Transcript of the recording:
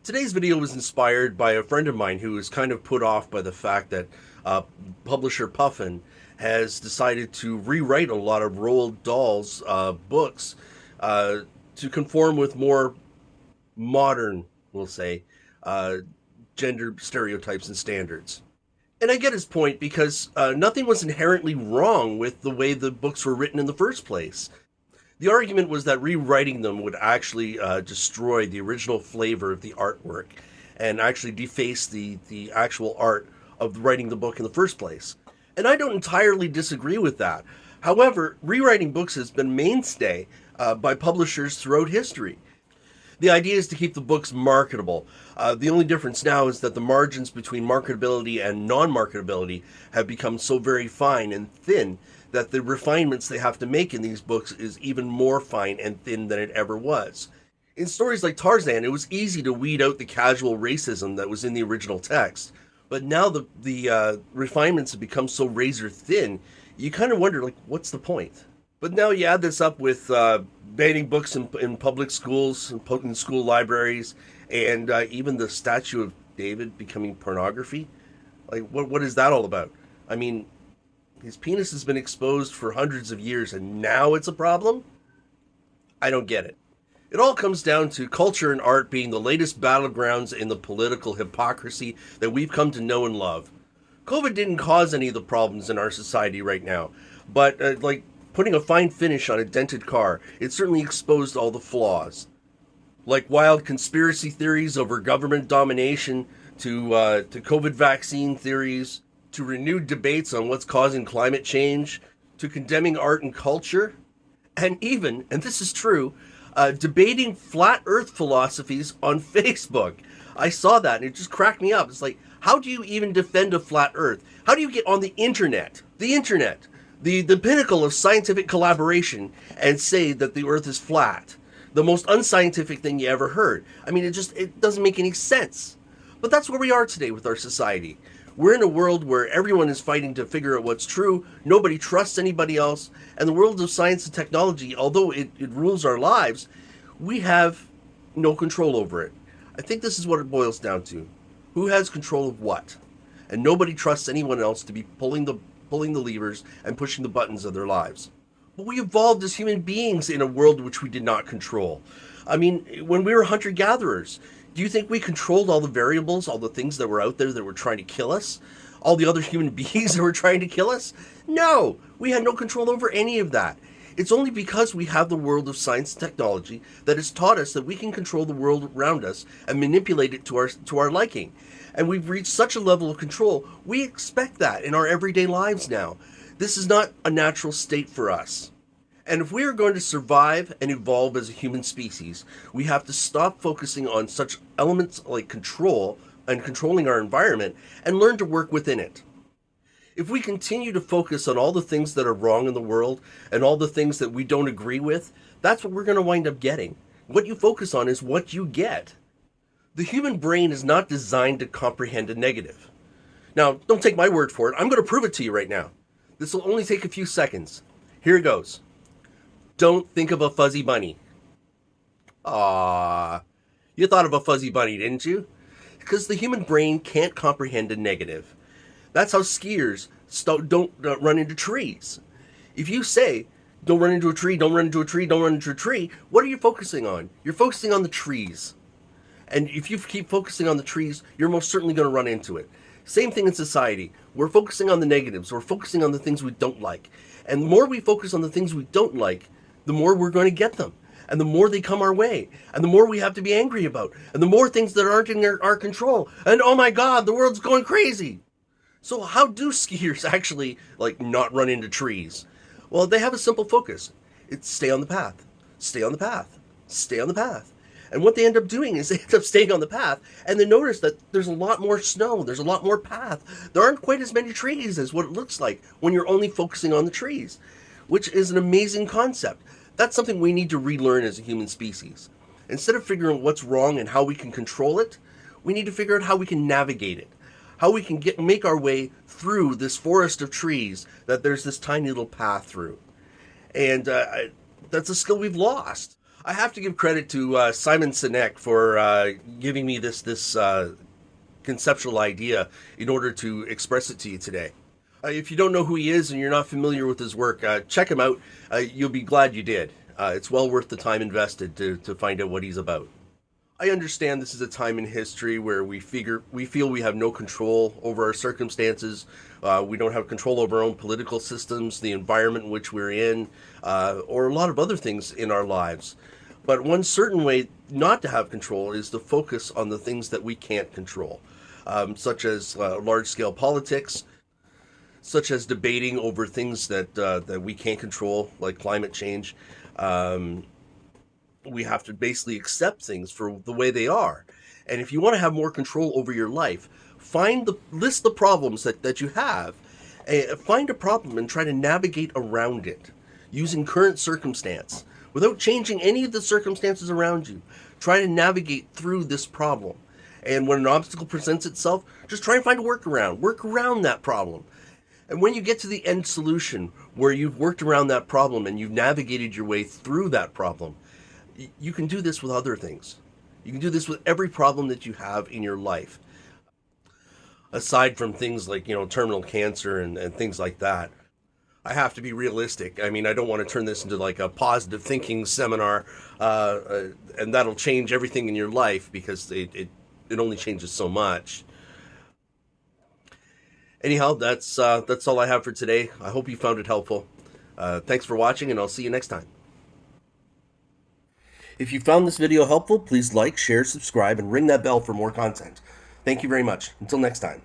Today's video was inspired by a friend of mine who was kind of put off by the fact that publisher Puffin has decided to rewrite a lot of Roald Dahl's books to conform with more modern, we'll say, uh, gender stereotypes and standards. And I get his point because nothing was inherently wrong with the way the books were written in the first place. The argument was that rewriting them would actually destroy the original flavor of the artwork and actually deface the actual art of writing the book in the first place. And I don't entirely disagree with that. However, rewriting books has been mainstay by publishers throughout history. The idea is to keep the books marketable. The only difference now is that the margins between marketability and non-marketability have become so very fine and thin that the refinements they have to make in these books is even more fine and thin than it ever was. In stories like Tarzan, it was easy to weed out the casual racism that was in the original text. But now the refinements have become so razor thin, you kind of wonder, like, what's the point? But now you add this up with banning books in public schools, in school libraries, and even the Statue of David becoming pornography. Like, what is that all about? I mean, his penis has been exposed for hundreds of years, and now it's a problem? I don't get it. It all comes down to culture and art being the latest battlegrounds in the political hypocrisy that we've come to know and love. COVID didn't cause any of the problems in our society right now, but like putting a fine finish on a dented car, it certainly exposed all the flaws. Like wild conspiracy theories over government domination to COVID vaccine theories, to renewed debates on what's causing climate change, to condemning art and culture, and even, and this is true, debating flat earth philosophies on Facebook. I saw that and it just cracked me up. It's like, how do you even defend a flat earth? How do you get on the internet? The internet, the pinnacle of scientific collaboration, and say that the earth is flat? The most unscientific thing you ever heard. I mean, it doesn't make any sense. But that's where we are today with our society. We're in a world where everyone is fighting to figure out what's true, nobody trusts anybody else, and the world of science and technology, although it rules our lives, we have no control over it. I think this is what it boils down to. Who has control of what? And nobody trusts anyone else to be pulling the levers and pushing the buttons of their lives. But we evolved as human beings in a world which we did not control. I mean, when we were hunter-gatherers, do you think we controlled all the variables, all the things that were out there that were trying to kill us? All the other human beings that were trying to kill us? No, we had no control over any of that. It's only because we have the world of science and technology that has taught us that we can control the world around us and manipulate it to our liking. And we've reached such a level of control, we expect that in our everyday lives now. This is not a natural state for us. And if we are going to survive and evolve as a human species, we have to stop focusing on such elements like control and controlling our environment and learn to work within it. If we continue to focus on all the things that are wrong in the world and all the things that we don't agree with, that's what we're going to wind up getting. What you focus on is what you get. The human brain is not designed to comprehend a negative. Now, don't take my word for it. I'm going to prove it to you right now. This will only take a few seconds. Here it goes. Don't think of a fuzzy bunny. Ah, you thought of a fuzzy bunny, didn't you? Because the human brain can't comprehend a negative. That's how skiers don't run into trees. If you say, don't run into a tree, don't run into a tree, don't run into a tree, what are you focusing on? You're focusing on the trees. And if you keep focusing on the trees, you're most certainly going to run into it. Same thing in society. We're focusing on the negatives. We're focusing on the things we don't like. And the more we focus on the things we don't like, the more we're going to get them. And the more they come our way. And the more we have to be angry about. And the more things that aren't in our control. And oh my God, the world's going crazy. So how do skiers actually, like, not run into trees? Well, they have a simple focus. It's stay on the path. Stay on the path. Stay on the path. And what they end up doing is they end up staying on the path, and they notice that there's a lot more snow, there's a lot more path. There aren't quite as many trees as what it looks like when you're only focusing on the trees, which is an amazing concept. That's something we need to relearn as a human species. Instead of figuring out what's wrong and how we can control it, we need to figure out how we can navigate it. How we can make our way through this forest of trees that there's this tiny little path through. And that's a skill we've lost. I have to give credit to Simon Sinek for giving me this conceptual idea in order to express it to you today. If you don't know who he is and you're not familiar with his work, check him out. You'll be glad you did. It's well worth the time invested to find out what he's about. I understand this is a time in history where we feel we have no control over our circumstances. We don't have control over our own political systems, the environment in which we're in, or a lot of other things in our lives. But one certain way not to have control is to focus on the things that we can't control, such as large-scale politics, such as debating over things that we can't control, like climate change. We have to basically accept things for the way they are. And if you want to have more control over your life, list the problems that you have. Find a problem and try to navigate around it using current circumstance without changing any of the circumstances around you. Try to navigate through this problem. And when an obstacle presents itself, just try and find a workaround. Work around that problem. And when you get to the end solution where you've worked around that problem and you've navigated your way through that problem, you can do this with other things. You can do this with every problem that you have in your life. Aside from things like, terminal cancer and things like that. I have to be realistic. I mean, I don't want to turn this into like a positive thinking seminar, and that'll change everything in your life because it only changes so much. Anyhow, that's all I have for today. I hope you found it helpful. Thanks for watching, and I'll see you next time. If you found this video helpful, please like, share, subscribe, and ring that bell for more content. Thank you very much. Until next time.